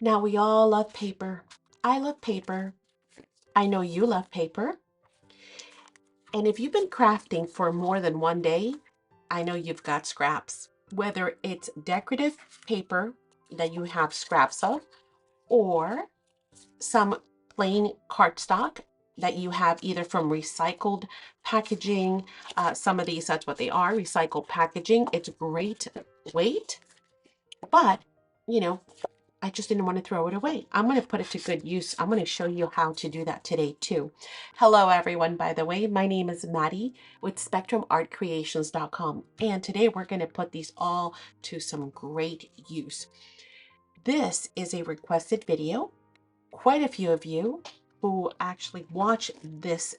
Now, we all love paper. I love paper. I know you love paper. And if you've been crafting for more than one day, I know you've got scraps. Whether it's decorative paper that you have scraps of, or some plain cardstock that you have either from recycled packaging. Some of these, that's what they are, recycled packaging. It's great weight, but you know, I just didn't want to throw it away. I'm going to put it to good use. I'm going to show you how to do that today too. Hello everyone, by the way. My name is Maddie with SpectrumArtCreations.com, and today we're going to put these all to some great use. This is a requested video. Quite a few of you who actually watch this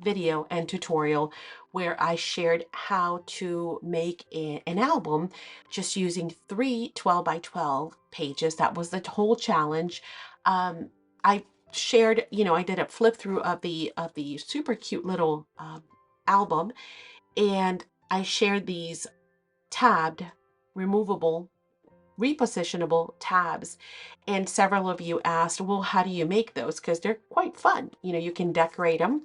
video and tutorial where I shared how to make an album just using 3 by 12 pages. That was the whole challenge. I shared, I did a flip through of the super cute little album, and I shared these tabbed, removable, repositionable tabs. And several of you asked, well, how do you make those? Because they're quite fun. You can decorate them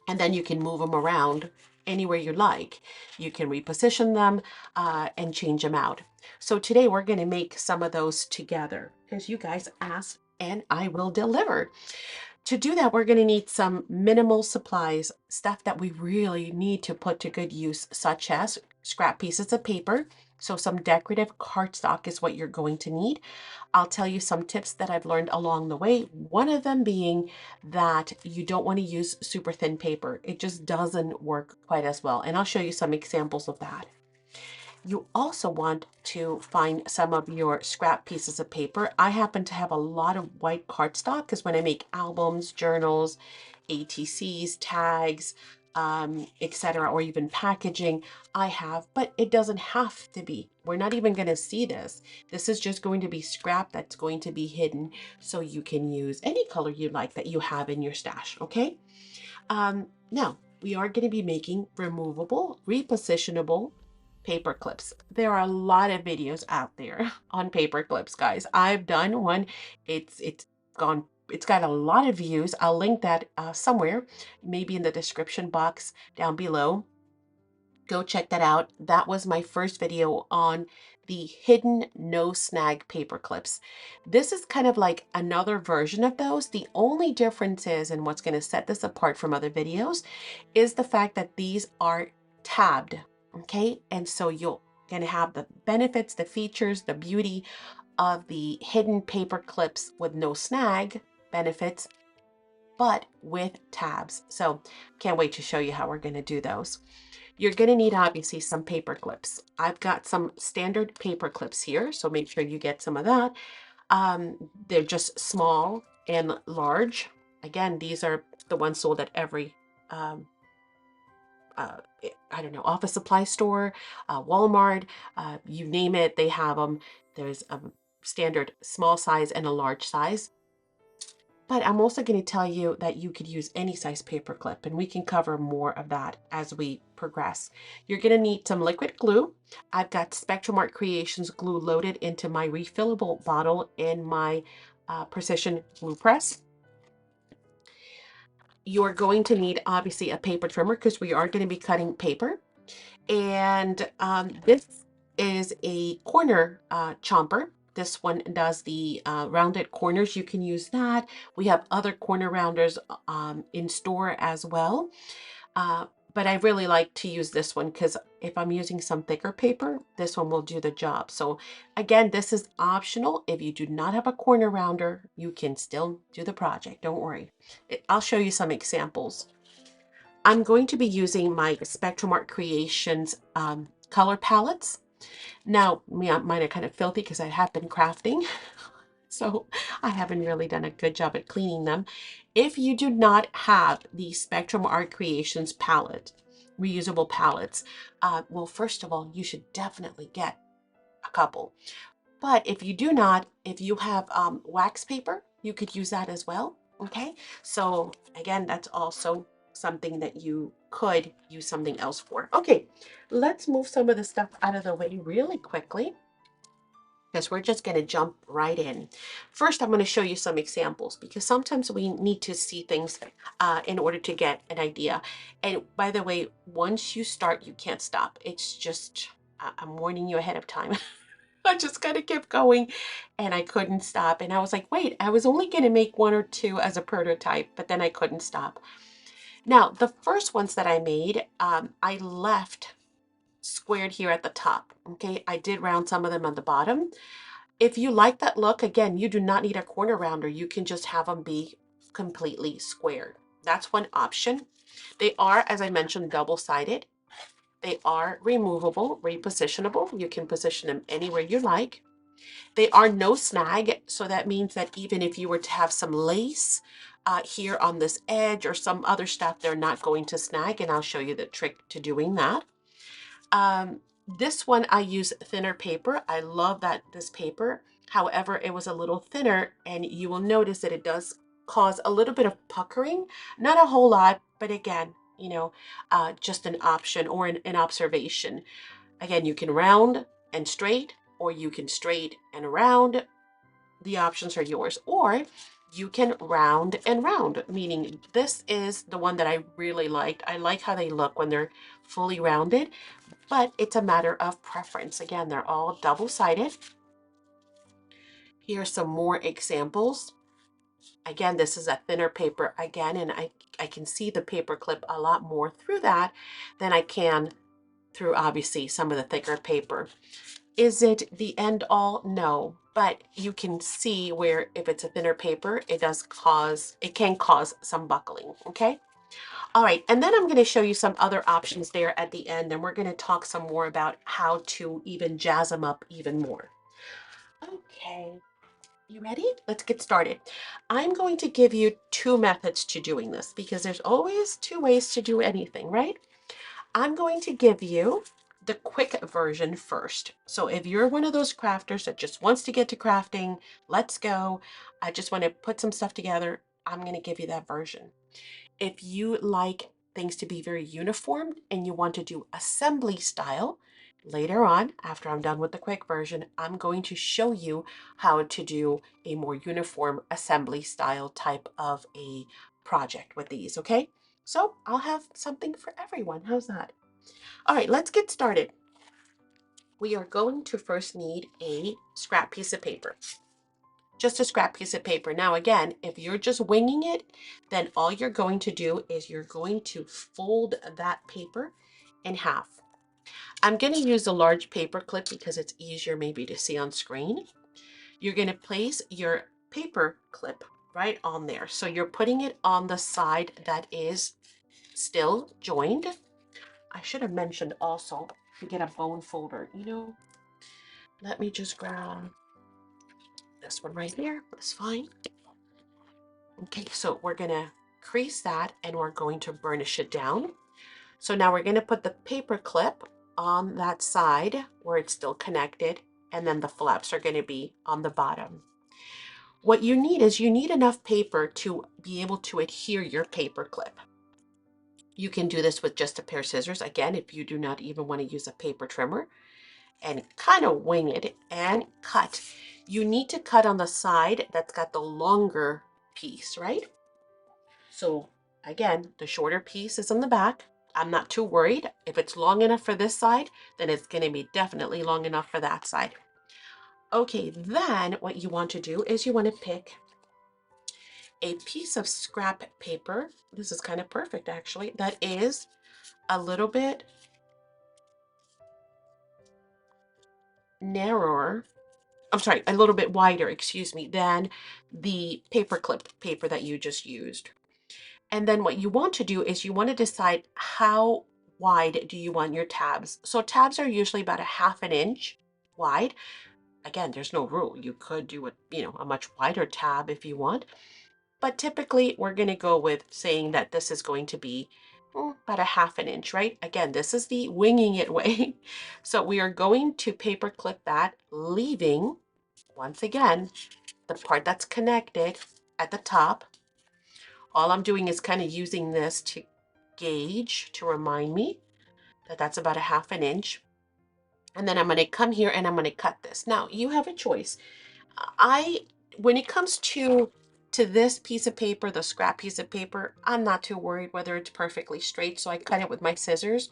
and then you can move them around anywhere you like. You can reposition them and change them out. So today we're going to make some of those together because you guys asked and I will deliver. To do that, we're going to need some minimal supplies, stuff that we really need to put to good use, such as scrap pieces of paper. So some decorative cardstock is what you're going to need. I'll tell you some tips that I've learned along the way. One of them being that you don't want to use super thin paper. It just doesn't work quite as well. And I'll show you some examples of that. You also want to find some of your scrap pieces of paper. I happen to have a lot of white cardstock because when I make albums, journals, ATCs, tags, etc., or even packaging, I have, but it doesn't have to be. We're not even going to see this. This is just going to be scrap that's going to be hidden, so you can use any color you like that you have in your stash, okay? Now, we are going to be making removable, repositionable paper clips. There are a lot of videos out there on paper clips, guys. I've done one. It's got a lot of views. I'll link that somewhere, maybe in the description box down below. Go check that out. That was my first video on the hidden no snag paper clips. This is kind of like another version of those. The only difference is, and what's going to set this apart from other videos, is the fact that these are tabbed. Okay, and so you're going to have the benefits, the features, the beauty of the hidden paper clips with no snag benefits, but with tabs. So can't wait to show you how we're going to do those. You're going to need obviously some paper clips. I've got some standard paper clips here, so make sure you get some of that. They're just small and large. Again, these are the ones sold at every I don't know, office supply store, Walmart, you name it, they have them. There's a standard small size and a large size. But I'm also going to tell you that you could use any size paper clip, and we can cover more of that as we progress. You're going to need some liquid glue. I've got Spectrum Art Creations glue loaded into my refillable bottle in my precision glue press. You're going to need obviously a paper trimmer because we are going to be cutting paper. And this is a corner chomper. This one does the rounded corners. You can use that. We have other corner rounders in store as well. But I really like to use this one because if I'm using some thicker paper, this one will do the job. So again, this is optional. If you do not have a corner rounder, you can still do the project. Don't worry. I'll show you some examples. I'm going to be using my Spectrum Art Creations color palettes. Now, mine are kind of filthy because I have been crafting. So I haven't really done a good job at cleaning them. If you do not have the Spectrum Art Creations palette, reusable palettes, well, first of all, you should definitely get a couple. But if you do not, if you have wax paper, you could use that as well. Okay, so again, that's also something that you could use something else for. Okay, let's move some of the stuff out of the way really quickly. because we're just going to jump right in. First, I'm going to show you some examples because sometimes we need to see things in order to get an idea. And by the way, once you start, you can't stop. It's just, I'm warning you ahead of time. I just kind of kept going and I couldn't stop. And I was like, wait, I was only going to make one or two as a prototype, but then I couldn't stop. Now, the first ones that I made, I left squared here at the top. Okay, I did round some of them on the bottom. If you like that look, again, you do not need a corner rounder. You can just have them be completely squared. That's one option. They are, as I mentioned, double-sided. They are removable, repositionable. You can position them anywhere you like. They are no snag, so that means that even if you were to have some lace here on this edge or some other stuff, they're not going to snag, and I'll show you the trick to doing that. This one I use thinner paper. I love this paper. However, it was a little thinner, and you will notice that it does cause a little bit of puckering. Not a whole lot, but again, just an option or an observation. Again, you can round and straight, or you can straight and round. The options are yours. Or you can round and round, meaning this is the one that I really liked. I like how they look when they're fully rounded, but it's a matter of preference. Again, they're all double-sided. Here's some more examples. Again, this is a thinner paper again, and I can see the paper clip a lot more through that than I can through obviously some of the thicker paper. Is it the end all? No, but you can see where if it's a thinner paper, it can cause some buckling, okay? All right, and then I'm going to show you some other options there at the end, and we're going to talk some more about how to even jazz them up even more. Okay, you ready? Let's get started. I'm going to give you two methods to doing this because there's always two ways to do anything, right? I'm going to give you the quick version first. So if you're one of those crafters that just wants to get to crafting, let's go. I just want to put some stuff together. I'm going to give you that version. If you like things to be very uniform and you want to do assembly style, later on, after I'm done with the quick version, I'm going to show you how to do a more uniform assembly style type of a project with these, okay? So I'll have something for everyone. How's that? All right, let's get started. We are going to first need a scrap piece of paper. Just a scrap piece of paper. Now again, if you're just winging it, then all you're going to do is you're going to fold that paper in half. I'm going to use a large paper clip because it's easier maybe to see on screen. You're going to place your paper clip right on there. So you're putting it on the side that is still joined. I should have mentioned also to get a bone folder. Let me just grab this one right here. That's fine. Okay, so we're gonna crease that and we're going to burnish it down. So now we're gonna put the paper clip on that side where it's still connected, and then the flaps are gonna be on the bottom. What you need is you need enough paper to be able to adhere your paper clip. You can do this with just a pair of scissors, again, if you do not even want to use a paper trimmer, and kind of wing it and cut. You need to cut on the side that's got the longer piece, right? So again, the shorter piece is on the back. I'm not too worried. If it's long enough for this side, then it's going to be definitely long enough for that side. Okay, then what you want to do is you want to pick a piece of scrap paper. This is kind of perfect actually. That is a little bit narrower. I'm sorry, a little bit wider, excuse me, than the paper clip paper that you just used. And then what you want to do is you want to decide how wide do you want your tabs. So tabs are usually about a half an inch wide. Again, there's no rule. You could do a much wider tab if you want. But typically we're going to go with saying that this is going to be about a half an inch, right? Again, this is the winging it way. So we are going to paper clip that, leaving, once again, the part that's connected at the top. All I'm doing is kind of using this to gauge, to remind me that that's about a half an inch. And then I'm going to come here and I'm going to cut this. Now you have a choice. When it comes to this piece of paper, the scrap piece of paper, I'm not too worried whether it's perfectly straight. So I cut it with my scissors.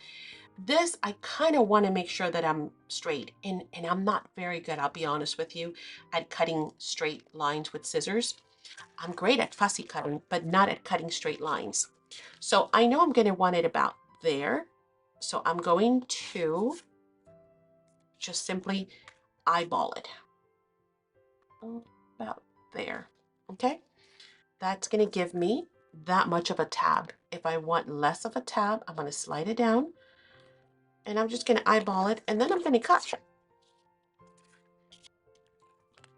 This, I kind of want to make sure that I'm straight, and I'm not very good, I'll be honest with you, at cutting straight lines with scissors. I'm great at fussy cutting, but not at cutting straight lines. So I know I'm going to want it about there. So I'm going to just simply eyeball it about there. Okay, that's going to give me that much of a tab. If I want less of a tab, I'm going to slide it down, and I'm just going to eyeball it, and then I'm going to cut.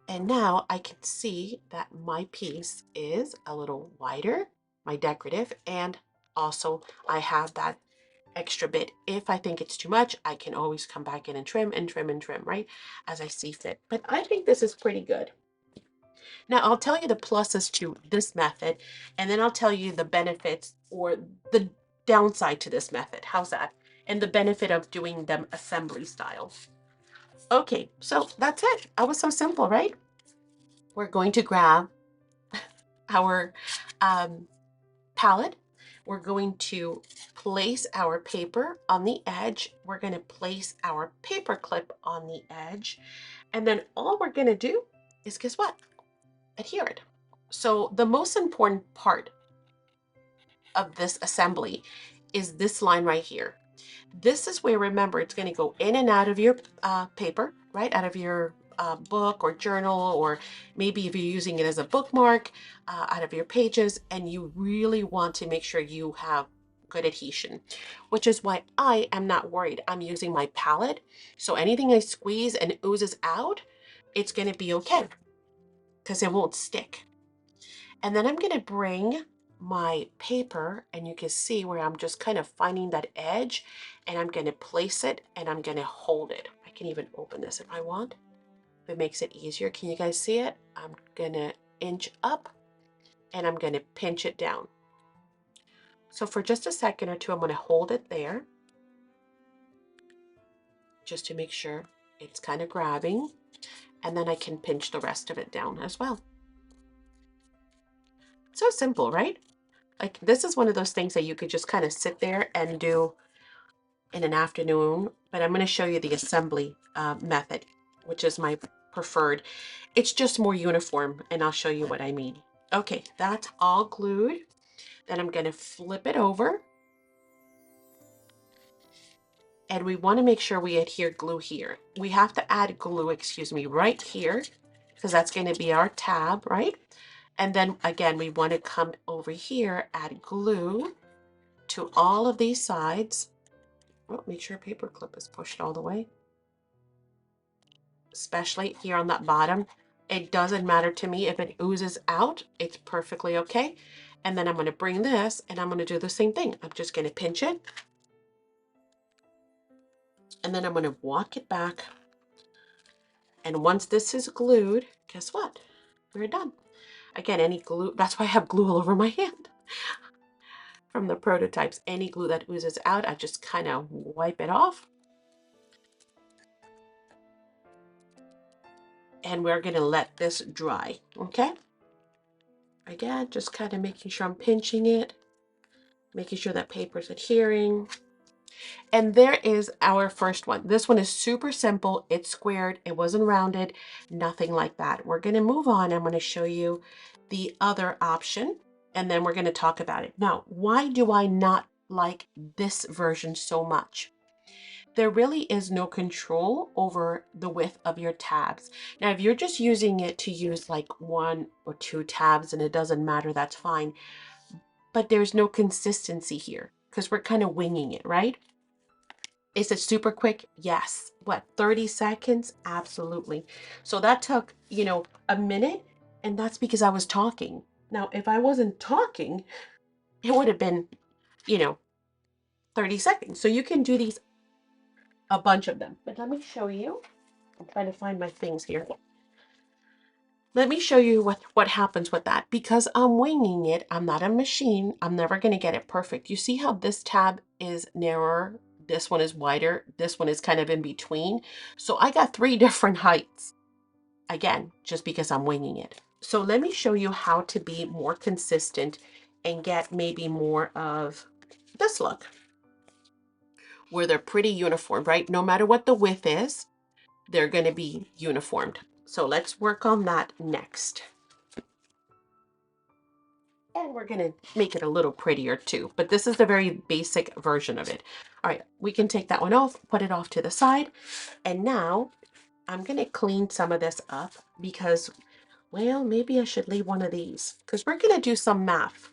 And now I can see that my piece is a little wider, my decorative, and also I have that extra bit. If I think it's too much, I can always come back in and trim and trim and trim, right? As I see fit. But I think this is pretty good. Now I'll tell you the pluses to this method, and then I'll tell you the benefits or the downside to this method. How's that? And the benefit of doing them assembly style. Okay, so that's it. That was so simple, right? We're going to grab our palette. We're going to place our paper on the edge. We're going to place our paper clip on the edge. And then all we're going to do is, guess what? Adhere it. So the most important part of this assembly is this line right here. This is where, remember, it's going to go in and out of your paper, right? Out of your book or journal, or maybe if you're using it as a bookmark, out of your pages, and you really want to make sure you have good adhesion, which is why I am not worried. I'm using my palette, so anything I squeeze and oozes out, it's going to be okay because it won't stick. And then I'm going to bring my paper, and you can see where I'm just kind of finding that edge, and I'm going to place it and I'm going to hold it. I can even open this if I want. If it makes it easier, can you guys see it? I'm going to inch up and I'm going to pinch it down. So for just a second or two, I'm going to hold it there just to make sure it's kind of grabbing, and then I can pinch the rest of it down as well. So simple, right? Like, this is one of those things that you could just kind of sit there and do in an afternoon, but I'm going to show you the assembly method, which is my preferred. It's just more uniform, and I'll show you what I mean. Okay, that's all glued. Then I'm going to flip it over, and we want to make sure we adhere glue here. We have to add glue, excuse me, right here, because that's going to be our tab, right? And then again, we want to come over here, add glue to all of these sides. Oh, make sure paper clip is pushed all the way, especially here on that bottom. It doesn't matter to me if it oozes out, it's perfectly okay. And then I'm going to bring this and I'm going to do the same thing. I'm just going to pinch it, and then I'm going to walk it back. And once this is glued, guess what? We're done. Again, any glue, that's why I have glue all over my hand from the prototypes. Any glue that oozes out, I just kind of wipe it off. And we're going to let this dry, okay? Again, just kind of making sure I'm pinching it, making sure that paper's adhering. And there is our first one. This one is super simple. It's squared. It wasn't rounded, nothing like that. We're going to move on. I'm going to show you the other option, and then we're going to talk about it. Now, why do I not like this version so much? There really is no control over the width of your tabs. Now, if you're just using it to use like 1 or 2 tabs and it doesn't matter, that's fine. But there's no consistency here because we're kind of winging it, right? Is it super quick? Yes. What, 30 seconds? Absolutely. So that took, a minute, and that's because I was talking. Now, if I wasn't talking, it would have been, 30 seconds. So you can do these, a bunch of them. But let me show you. I'm trying to find my things here. Let me show you what happens with that. Because I'm winging it, I'm not a machine, I'm never going to get it perfect. You see how this tab is narrower This one is wider. This one is kind of in between. So I got 3 different heights. Again, just because I'm winging it. So let me show you how to be more consistent and get maybe more of this look, where they're pretty uniform, right? No matter what the width is, they're going to be uniformed. So let's work on that next. And we're going to make it a little prettier too, but this is the very basic version of it. All right, we can take that one off, put it off to the side. And now I'm going to clean some of this up because, well, maybe I should leave one of these because we're going to do some math.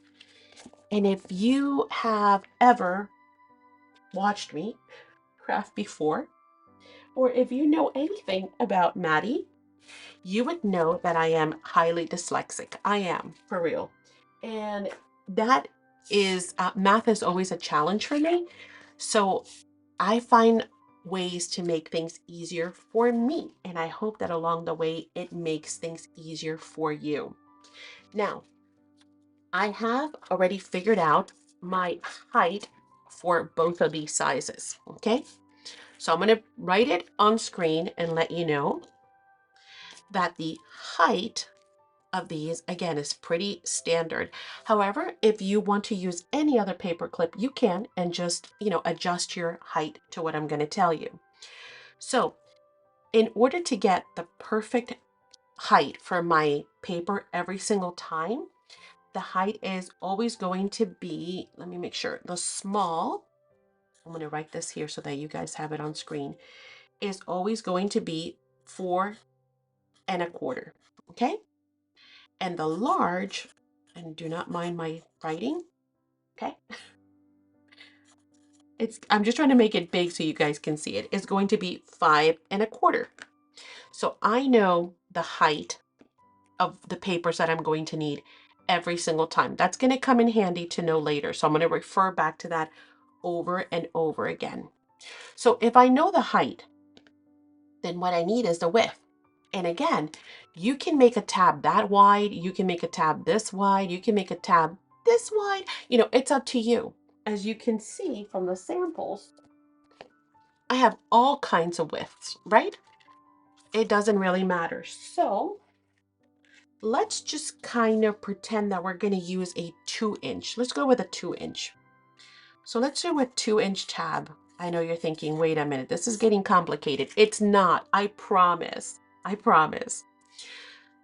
And if you have ever watched me craft before, or if you know anything about Maddie, you would know that I am highly dyslexic. I am, for real. And that is, math is always a challenge for me. So I find ways to make things easier for me. And I hope that along the way, it makes things easier for you. Now, I have already figured out my height for both of these sizes, okay? So I'm going to write it on screen and let you know that the height of these, again, is pretty standard. However, if you want to use any other paper clip, you can, and just, adjust your height to what I'm going to tell you. So in order to get the perfect height for my paper every single time, the height is always going to be, let me make sure, the small, I'm going to write this here so that you guys have it on screen, is always going to be 4¼ okay? And the large, and do not mind my writing, okay? I'm just trying to make it big so you guys can see it, is going to be 5¼ So I know the height of the papers that I'm going to need every single time. That's going to come in handy to know later. So I'm going to refer back to that over and over again. So if I know the height, then what I need is the width. And again, you can make a tab that wide, you can make a tab this wide, you can make a tab this wide, it's up to you. As you can see from the samples, I have all kinds of widths, right? It doesn't really matter. So let's just kind of pretend that we're going to use a 2-inch. Let's go with a 2-inch. So let's do a 2-inch tab. I know you're thinking, wait a minute, this is getting complicated. It's not, I promise. I promise.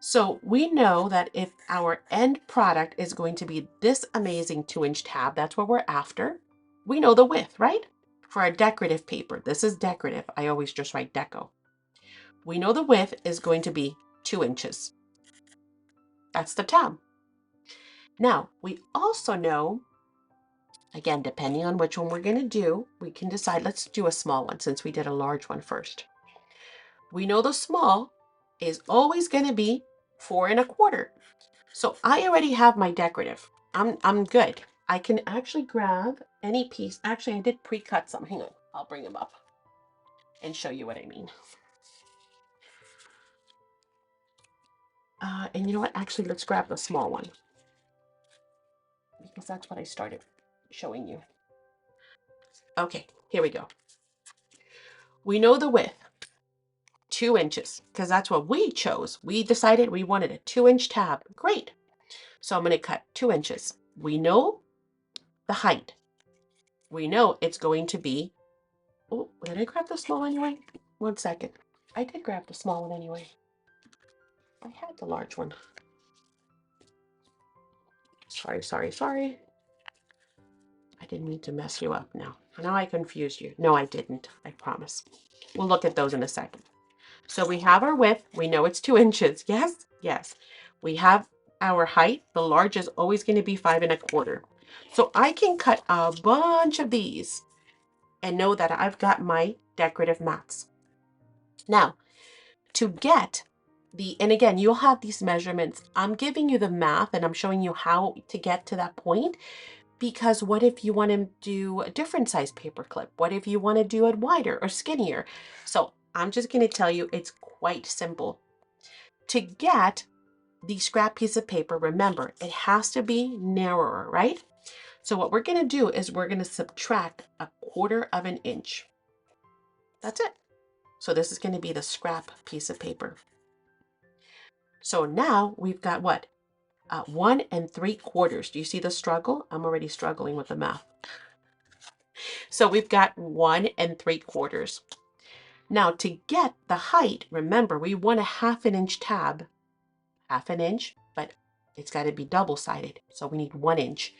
So we know that if our end product is going to be this amazing 2-inch tab, that's what we're after. We know the width, right? For a decorative paper, this is decorative. I always just write deco. We know the width is going to be 2 inches. That's the tab. Now, we also know, again, depending on which one we're going to do, we can decide, let's do a small one since we did a large one first. We know the small is always going to be 4¼ So I already have my decorative. I'm good. I can actually grab any piece. Actually, I did pre-cut some. Hang on, I'll bring them up and show you what I mean. And you know what? Actually, let's grab the small one because that's what I started showing you. Okay, here we go. We know the width, 2 inches, because that's what we chose. We decided we wanted a 2-inch tab. Great. So I'm going to cut 2 inches. We know the height. We know it's going to be, oh, did I grab the small anyway? 1 second. I did grab the small one anyway. I had the large one. Sorry. I didn't mean to mess you up now. Now I confused you. No, I didn't. I promise. We'll look at those in a second. So we have our width. We know it's 2 inches. Yes? Yes. We have our height. The large is always going to be 5¼ So I can cut a bunch of these and know that I've got my decorative mats. Now, to get and again, you'll have these measurements. I'm giving you the math and I'm showing you how to get to that point. Because what if you want to do a different size paper clip? What if you want to do it wider or skinnier? So I'm just going to tell you it's quite simple. To get the scrap piece of paper, remember, it has to be narrower, right? So what we're going to do is we're going to subtract 1/4 of an inch. That's it. So this is going to be the scrap piece of paper. So now we've got what? 1 3/4. Do you see the struggle? I'm already struggling with the math. So we've got 1 3/4. Now to get the height, remember we want a 1/2 inch tab, 1/2 inch, but it's got to be double-sided. So we need 1 inch.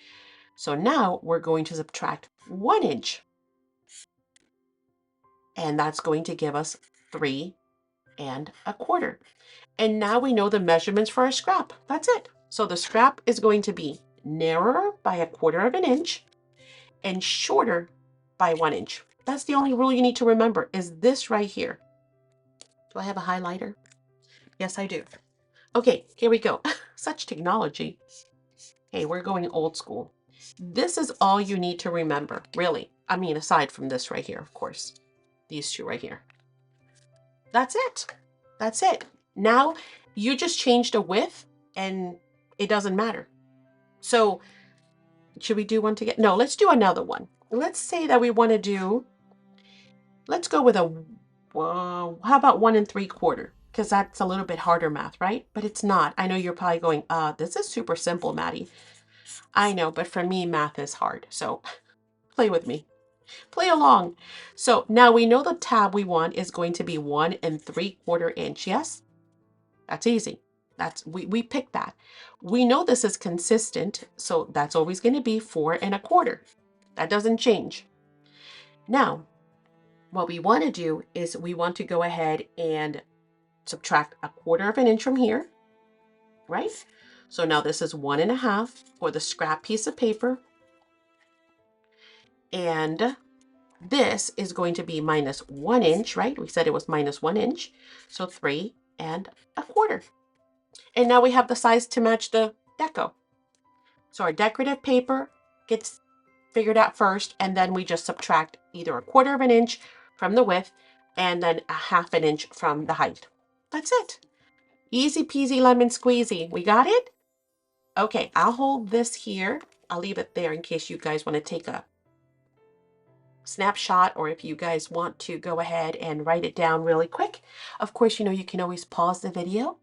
So now we're going to subtract 1 inch. And that's going to give us 3 1/4. And now we know the measurements for our scrap. That's it. So the scrap is going to be narrower by 1/4 of an inch and shorter by 1 inch. That's the only rule you need to remember is this right here. Do I have a highlighter? Yes, I do. Okay, here we go. Such technology. Hey, we're going old school. This is all you need to remember, really. I mean, aside from this right here, of course. These two right here. That's it. That's it. Now you just changed a width and it doesn't matter. So should we do one together? No, let's do another one. Let's say that we want to do, let's go with how about 1 3/4? Because that's a little bit harder math, right? But it's not. I know you're probably going, this is super simple, Maddie. I know, but for me, math is hard. So play with me. Play along. So now we know the tab we want is going to be 1 3/4 inch. Yes? That's easy. We picked that. We know this is consistent, so that's always going to be 4 1/4. That doesn't change. Now, what we want to do is we want to go ahead and subtract 1/4 of an inch from here, right? So now this is 1 1/2 for the scrap piece of paper. And this is going to be minus 1 inch, right? We said it was minus 1 inch. So 3 1/4. And now we have the size to match the deco. So our decorative paper gets figured out first, and then we just subtract either 1/4 of an inch from the width and then 1/2 inch from the height. That's it. Easy peasy lemon squeezy. We got it? Okay, I'll hold this here. I'll leave it there in case you guys want to take a snapshot or if you guys want to go ahead and write it down really quick. Of course, you can always pause the video.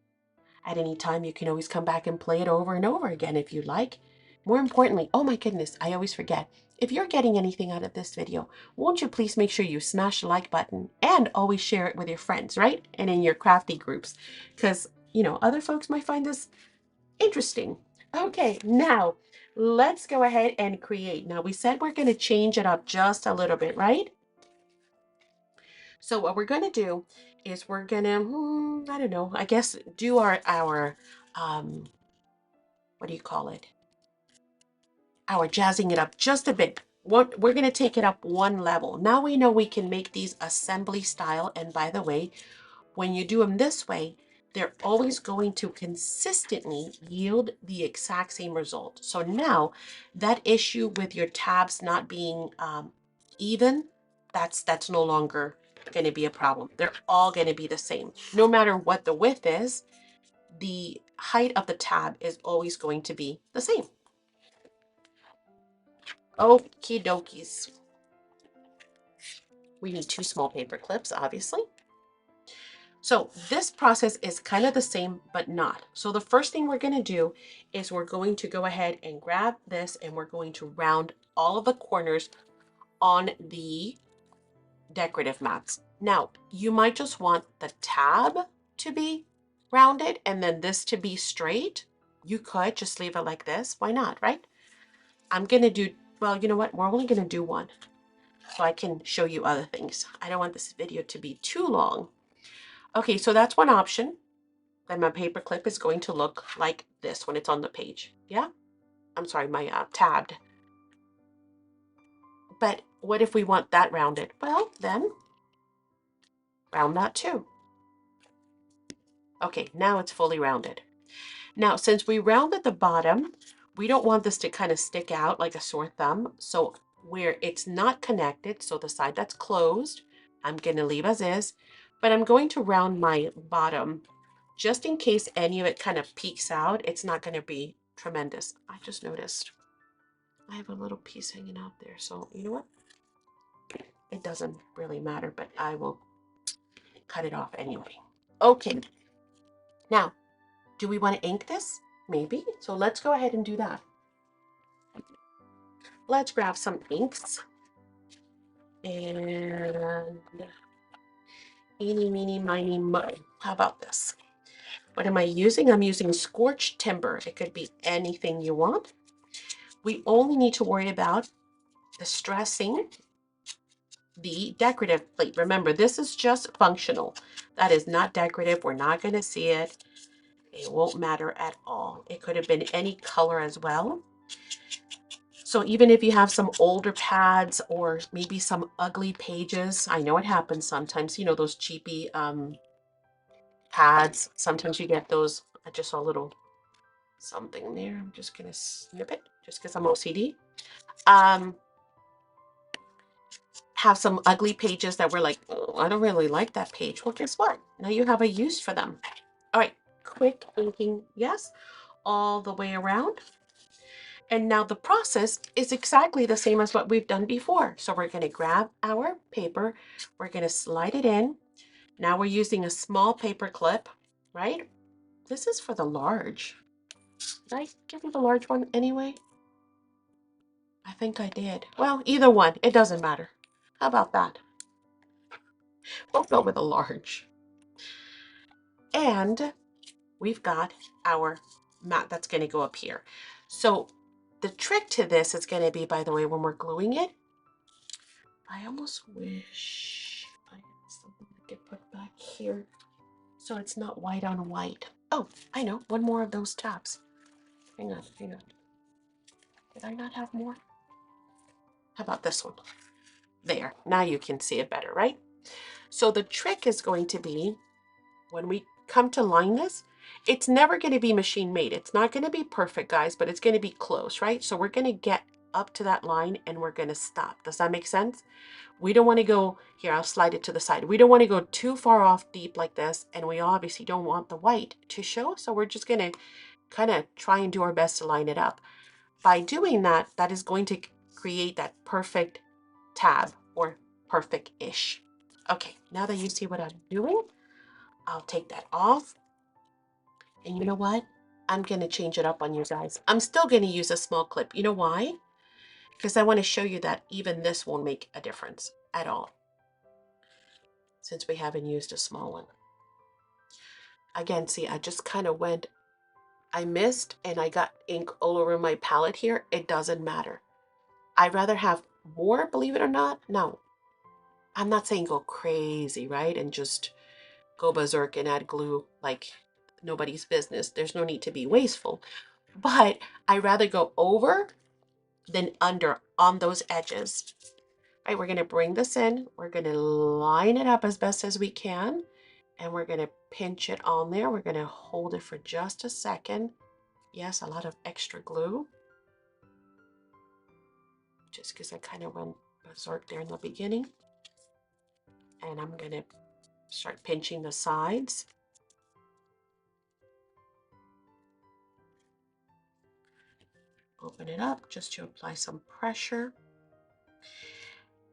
At any time, you can always come back and play it over and over again if you'd like. More importantly, oh my goodness, I always forget. If you're getting anything out of this video, won't you please make sure you smash the like button and always share it with your friends, right? And in your crafty groups, because, other folks might find this interesting. Okay, now let's go ahead and create. Now we said we're going to change it up just a little bit, right? So what we're going to do is we're going to, I don't know, I guess do our what do you call it? Our jazzing it up just a bit. We're going to take it up one level. Now we know we can make these assembly style. And by the way, when you do them this way, they're always going to consistently yield the exact same result. So now that issue with your tabs not being even, that's no longer going to be a problem. They're all going to be the same. No matter what the width is, the height of the tab is always going to be the same. Okie dokies. We need 2 small paper clips, obviously. So this process is kind of the same, but not. So the first thing we're going to do is we're going to go ahead and grab this and we're going to round all of the corners on the decorative mats. Now, you might just want the tab to be rounded and then this to be straight. You could just leave it like this. Why not, right? I'm going to do, well, you know what? We're only going to do one so I can show you other things. I don't want this video to be too long. Okay, so that's one option. Then my paper clip is going to look like this when it's on the page. Yeah? I'm sorry, my tabbed. But what if we want that rounded? Well, then round that too. Okay, now it's fully rounded. Now, since we rounded the bottom, we don't want this to kind of stick out like a sore thumb. So where it's not connected, so the side that's closed, I'm going to leave as is, but I'm going to round my bottom just in case any of it kind of peeks out. It's not going to be tremendous. I just noticed I have a little piece hanging out there, so you know what? It doesn't really matter, but I will cut it off anyway. Okay, now, do we want to ink this? Maybe. So let's go ahead and do that. Let's grab some inks. And eeny, meeny, miny, mo. How about this? What am I using? I'm using scorched timber. It could be anything you want. We only need to worry about distressing the decorative plate. Remember, this is just functional. That is not decorative. We're not going to see it. It won't matter at all. It could have been any color as well. So even if you have some older pads or maybe some ugly pages, I know it happens sometimes, you know, those cheapy pads. Sometimes you get those. I just saw a little something there. I'm just going to snip it just because I'm OCD. Have some ugly pages that were like, oh, I don't really like that page. Well, guess what? Now you have a use for them. All right, quick inking, yes, all the way around. And now the process is exactly the same as what we've done before. So we're going to grab our paper, we're going to slide it in. Now we're using a small paper clip, right? This is for the large. Did I give you the large one anyway? I think I did. Well, either one, it doesn't matter. How about that? We'll go with a large. And we've got our mat that's going to go up here. So the trick to this is going to be, by the way, when we're gluing it, I almost wish I had something that could put back here so it's not white on white. Oh, I know, one more of those tabs. Hang on, hang on. Did I not have more? How about this one? There, now you can see it better, right? So the trick is going to be, when we come to line this, it's never going to be machine made. It's not going to be perfect, guys, but it's going to be close, right? So we're going to get up to that line and we're going to stop. Does that make sense? We don't want to go here. I'll slide it to the side. We don't want to go too far off deep like this. And we obviously don't want the white to show. So we're just going to kind of try and do our best to line it up. By doing that, that is going to create that perfect tab or perfect-ish. Okay, now that you see what I'm doing, I'll take that off. And you know what? I'm going to change it up on you guys. I'm still going to use a small clip. You know why? Because I want to show you that even this won't make a difference at all, since we haven't used a small one. Again, see, I just kind of went, I missed and I got ink all over my palette here. It doesn't matter. I'd rather have more, believe it or not. No, I'm not saying go crazy, right? And just go berserk and add glue like nobody's business. There's no need to be wasteful. But I'd rather go over than under on those edges. All right, we're going to bring this in. We're going to line it up as best as we can. And we're going to pinch it on there. We're going to hold it for just a second. Yes, a lot of extra glue. Just because I kind of went berserk there in the beginning. And I'm going to start pinching the sides. Open it up just to apply some pressure.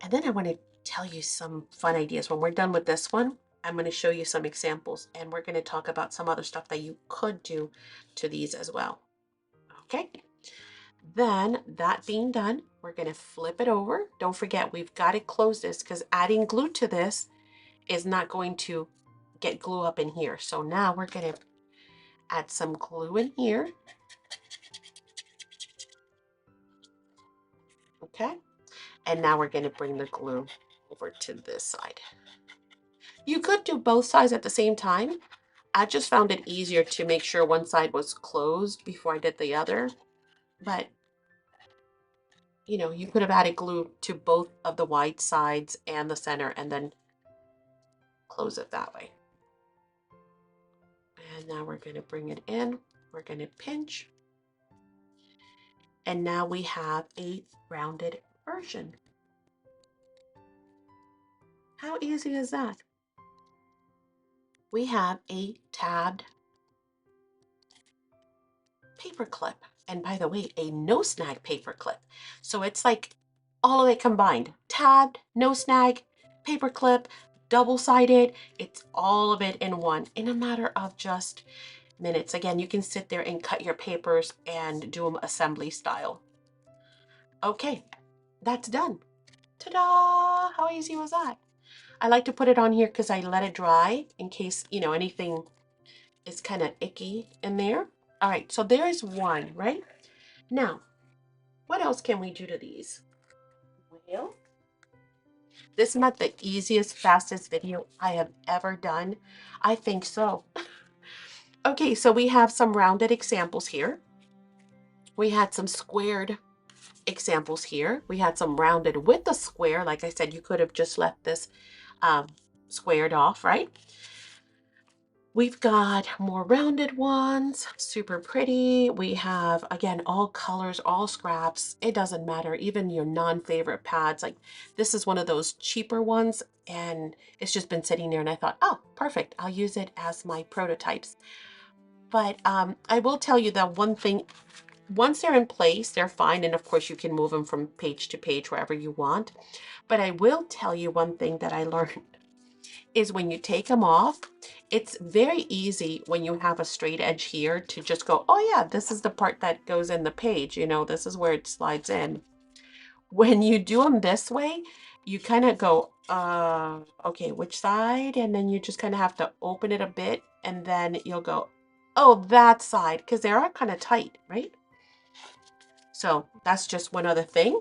And then I want to tell you some fun ideas. When we're done with this one, I'm going to show you some examples and we're going to talk about some other stuff that you could do to these as well. Okay. Then that being done, we're going to flip it over. Don't forget, we've got to close this because adding glue to this is not going to get glue up in here. So now we're going to add some glue in here. Okay. And now we're going to bring the glue over to this side. You could do both sides at the same time. I just found it easier to make sure one side was closed before I did the other. But, you know, you could have added glue to both of the wide sides and the center and then close it that way. And now we're going to bring it in. We're going to pinch. And now we have a rounded version. How easy is that? We have a tabbed paper clip. and by the way, a no snag paper clip. So it's like all of it combined. Tabbed, no snag, paper clip, double-sided. It's all of it in one in a matter of just minutes. Again, you can sit there and cut your papers and do them assembly style. Okay, that's done. Ta-da! How easy was that? I like to put it on here because I let it dry in case, you know, anything is kind of icky in there. All right, so there is one, right? Now, what else can we do to these? Well, this is not the easiest, fastest video I have ever done. I think so. Okay, so we have some rounded examples here. We had some squared examples here. We had some rounded with a square. Like I said, you could have just left this squared off, right? We've got more rounded ones, super pretty. We have, again, all colors, all scraps. It doesn't matter, even your non-favorite pads. Like this is one of those cheaper ones and it's just been sitting there and I thought, oh, perfect. I'll use it as my prototypes. But I will tell you that one thing, once they're in place, they're fine. And of course you can move them from page to page wherever you want. But I will tell you one thing that I learned is when you take them off, it's very easy when you have a straight edge here to just go, oh yeah, this is the part that goes in the page, you know, this is where it slides in. When you do them this way, you kind of go, okay, which side? And then you just kind of have to open it a bit and then you'll go, oh, that side, because they are kind of tight, right? So that's just one other thing.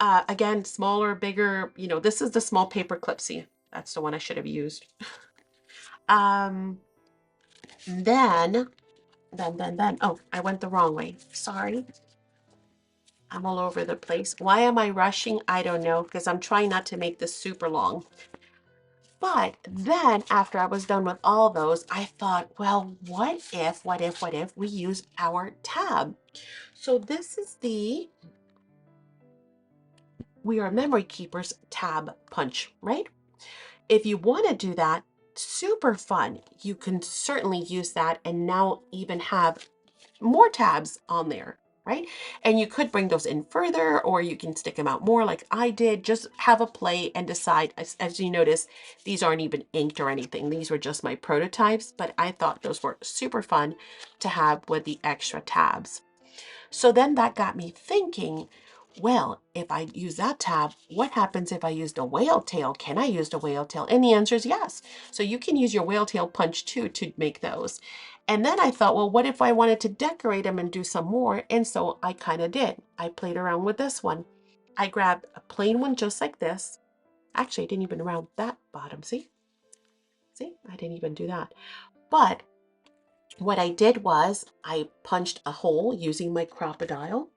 Again, smaller, bigger, you know, this is the small paper clip. See, that's the one I should have used. Then, oh, I went the wrong way. Sorry. I'm all over the place. Why am I rushing? I don't know, because I'm trying not to make this super long. But then after I was done with all those, I thought, well, what if we use our tab? So this is the We Are Memory Keepers tab punch, right? If you want to do that, super fun. You can certainly use that and now even have more tabs on there, right? And you could bring those in further or you can stick them out more like I did. Just have a play and decide. As you notice, these aren't even inked or anything. These were just my prototypes, but I thought those were super fun to have with the extra tabs. So then that got me thinking, well, if I use that tab, what happens if I used a whale tail? Can I use a whale tail? And the answer is yes. So you can use your whale tail punch too to make those. And then I thought, well, what if I wanted to decorate them and do some more? And so I kind of did. I played around with this one. I grabbed a plain one just like this. Actually, I didn't even round that bottom. See? See? I didn't even do that. But what I did was I punched a hole using my crocodile.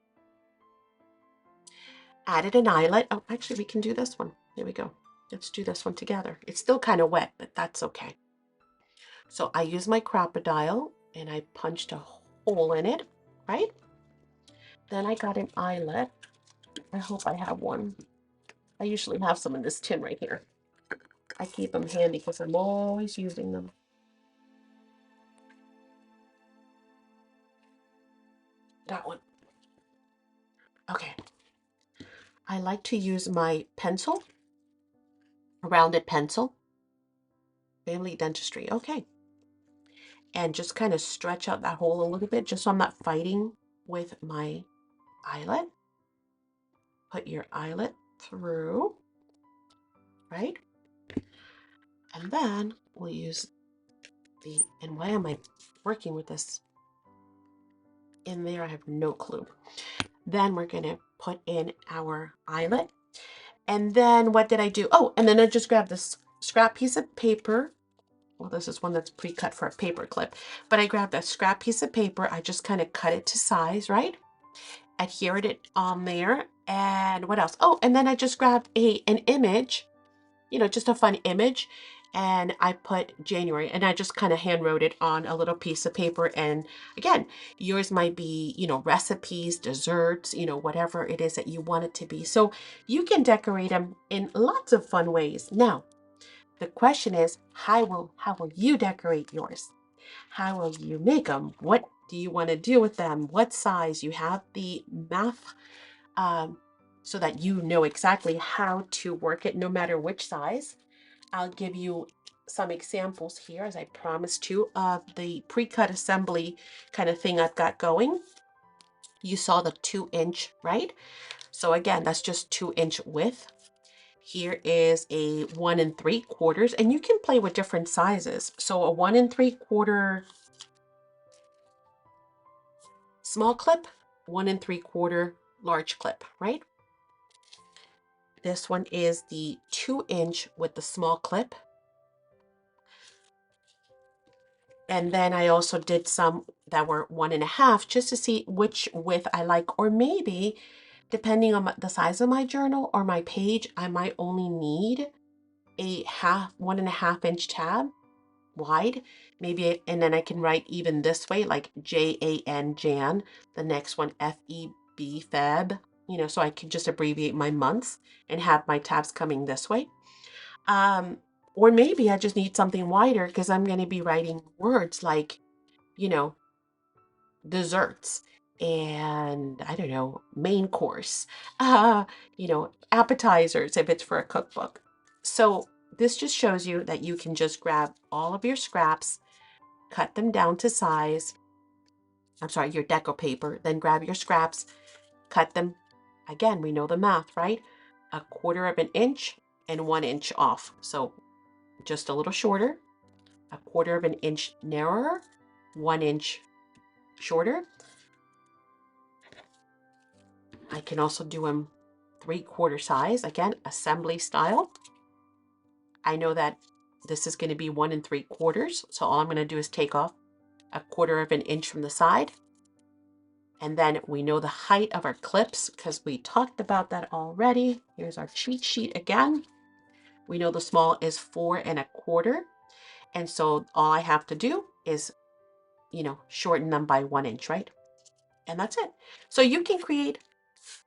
Added an eyelet. Oh, actually, we can do this one. There we go. Let's do this one together. It's still kind of wet, but that's okay. So I used my crocodile and I punched a hole in it, right? Then I got an eyelet. I hope I have one. I usually have some in this tin right here. I keep them handy because I'm always using them. That one. Okay. I like to use my pencil, a rounded pencil. Family Dentistry. Okay. And just kind of stretch out that hole a little bit just so I'm not fighting with my eyelet. Put your eyelet through, right? And then we'll use and why am I working with this in there? I have no clue. Then we're going to put in our eyelet. And then what did I do? Oh, and then I just grabbed this scrap piece of paper. Well, this is one that's pre-cut for a paper clip, but I grabbed a scrap piece of paper. I just kind of cut it to size, right? Adhered it on there. And what else? Oh, and then I just grabbed an image, you know, just a fun image. And I put January and I just kind of hand wrote it on a little piece of paper. And again, yours might be, you know, recipes, desserts, you know, whatever it is that you want it to be. So you can decorate them in lots of fun ways. Now, the question is, how will you decorate yours? How will you make them? What do you want to do with them? What size? You have the math so that you know exactly how to work it no matter which size. I'll give you some examples here, as I promised to, of the pre-cut assembly kind of thing I've got going. You saw the 2-inch, right? So again, that's just 2-inch width. Here is a 1 3/4, and you can play with different sizes. So a 1 3/4 small clip, 1 3/4 large clip, right? This one is the 2-inch with the small clip. And then I also did some that were 1.5 just to see which width I like, or maybe depending on the size of my journal or my page, I might only need a 1.5 inch tab wide, maybe, and then I can write even this way, like JAN, Jan, the next one FEB, Feb, so I can just abbreviate my months and have my tabs coming this way. Or maybe I just need something wider because I'm going to be writing words like, you know, desserts and I don't know, main course, appetizers if it's for a cookbook. So this just shows you that you can just grab all of your scraps, cut them down to size. I'm sorry, your deco paper, then grab your scraps, cut them. Again, we know the math, right? 1/4 inch and 1 inch off. So just a little shorter, 1/4 inch narrower, 1 inch shorter. I can also do them 3/4 size, again, assembly style. I know that this is going to be 1 3/4, so all I'm going to do is take off 1/4 inch from the side. And then we know the height of our clips because we talked about that already. Here's our cheat sheet again. We know the small is 4 1/4. And so all I have to do is, shorten them by 1 inch, right? And that's it. So you can create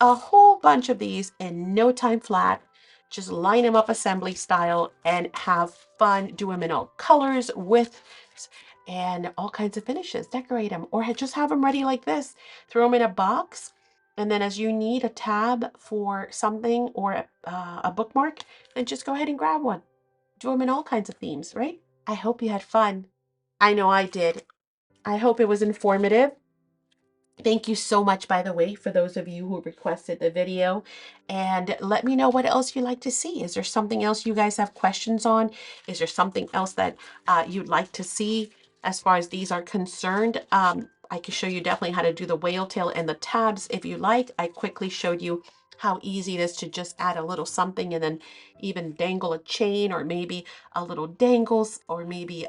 a whole bunch of these in no time flat. Just line them up assembly style and have fun. Do them in all colors, widths, and all kinds of finishes. Decorate them or just have them ready like this. Throw them in a box. And then as you need a tab for something or a bookmark, then just go ahead and grab one. Do them in all kinds of themes, right? I hope you had fun. I know I did. I hope it was informative. Thank you so much, by the way, for those of you who requested the video. And let me know what else you'd like to see. Is there something else you guys have questions on? Is there something else that you'd like to see as far as these are concerned? I can show you definitely how to do the whale tail and the tabs if you like. I quickly showed you how easy it is to just add a little something and then even dangle a chain or maybe a little dangles or maybe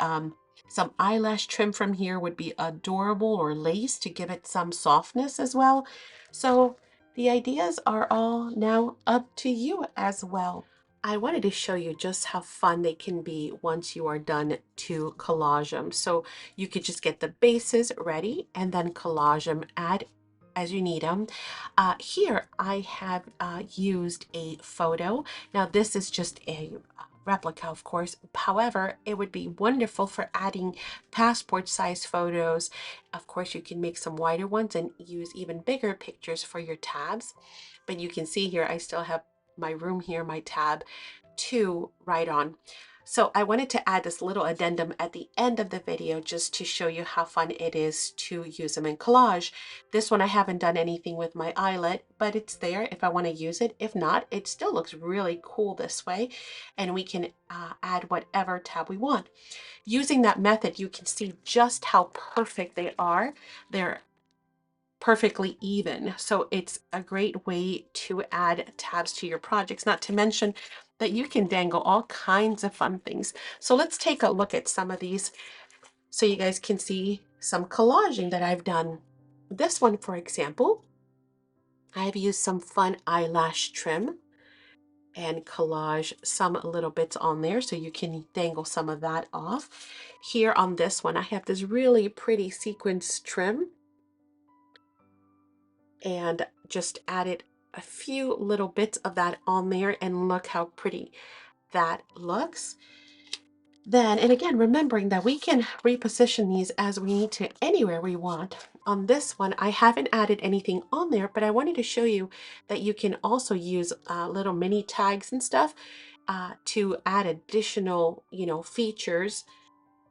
some eyelash trim from here would be adorable, or lace to give it some softness as well. So the ideas are all now up to you as well. I wanted to show you just how fun they can be once you are done to collage them. So you could just get the bases ready and then collage them, add as you need them. Here I have used a photo. Now this is just a replica, of course. However, it would be wonderful for adding passport size photos. Of course, you can make some wider ones and use even bigger pictures for your tabs. But you can see here, I still have my room here, my tab to write on. So I wanted to add this little addendum at the end of the video just to show you how fun it is to use them in collage. This one I haven't done anything with my eyelet, but it's there if I want to use it. If not, it still looks really cool this way, and we can add whatever tab we want. Using that method, you can see just how perfect they are. They're perfectly even. So it's a great way to add tabs to your projects, not to mention that you can dangle all kinds of fun things. So let's take a look at some of these so you guys can see some collaging that I've done. This one, for example, I've used some fun eyelash trim and collage some little bits on there so you can dangle some of that off. Here on this one, I have this really pretty sequence trim and just added a few little bits of that on there, and look how pretty that looks. Then, and again, remembering that we can reposition these as we need to anywhere we want. On this one, I haven't added anything on there, but I wanted to show you that you can also use little mini tags and stuff to add additional, features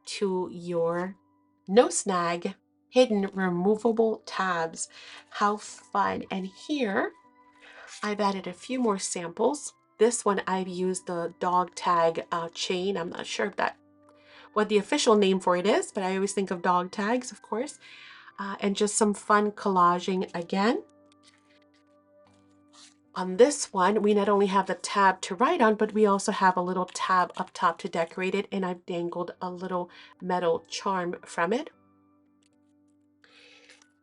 to your no snag hidden removable tabs. How fun. And here I've added a few more samples. This one I've used the dog tag chain. I'm not sure if that what the official name for it is, but I always think of dog tags, of course, and just some fun collaging again. On this one, we not only have the tab to write on, but we also have a little tab up top to decorate it, and I've dangled a little metal charm from it.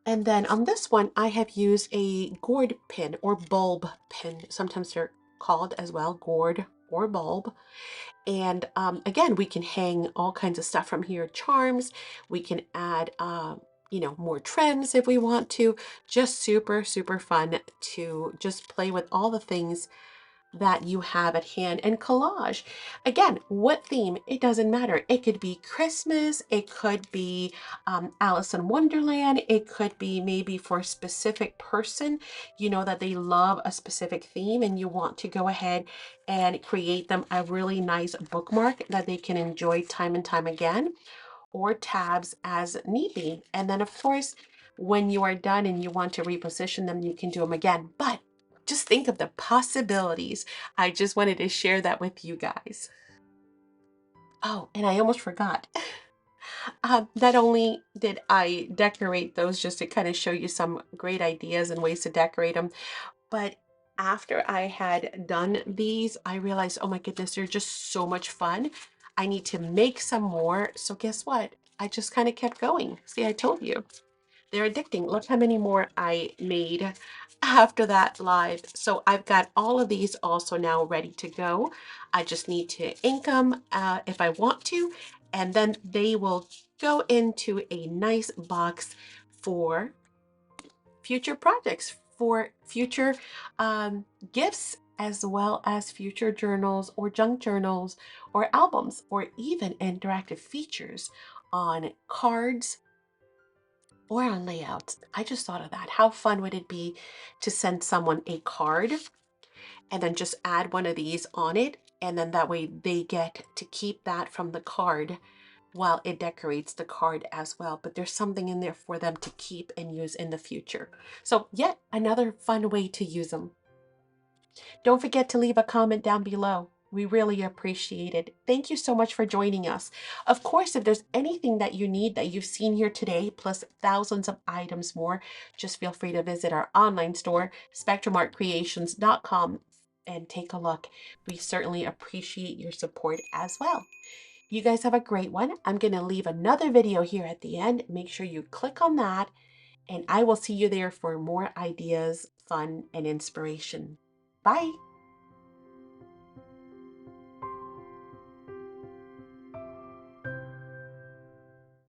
And then on this one, I have used a gourd pin or bulb pin. Sometimes they're called as well, gourd or bulb. And again, we can hang all kinds of stuff from here, charms. We can add, more trims if we want to. Just super, super fun to just play with all the things that you have at hand. And collage, again, what theme? It doesn't matter. It could be Christmas, it could be Alice in Wonderland, it could be maybe for a specific person, that they love a specific theme and you want to go ahead and create them a really nice bookmark that they can enjoy time and time again, or tabs as need be. And then of course, when you are done and you want to reposition them, you can do them again. But just think of the possibilities. I just wanted to share that with you guys. Oh, and I almost forgot. Not only did I decorate those just to kind of show you some great ideas and ways to decorate them, but after I had done these, I realized, oh my goodness, they're just so much fun. I need to make some more. So guess what? I just kind of kept going. See, I told you. They're addicting. Look how many more I made after that live. So I've got all of these also now ready to go. I just need to ink them if I want to, and then they will go into a nice box for future projects, for future gifts, as well as future journals or junk journals or albums, or even interactive features on cards or on layouts. I just thought of that. How fun would it be to send someone a card and then just add one of these on it? And then that way they get to keep that from the card while it decorates the card as well. But there's something in there for them to keep and use in the future. So yet another fun way to use them. Don't forget to leave a comment down below. We really appreciate it. Thank you so much for joining us. Of course, if there's anything that you need that you've seen here today, plus thousands of items more, just feel free to visit our online store, spectrumartcreations.com, and take a look. We certainly appreciate your support as well. You guys have a great one. I'm going to leave another video here at the end. Make sure you click on that, and I will see you there for more ideas, fun, and inspiration. Bye.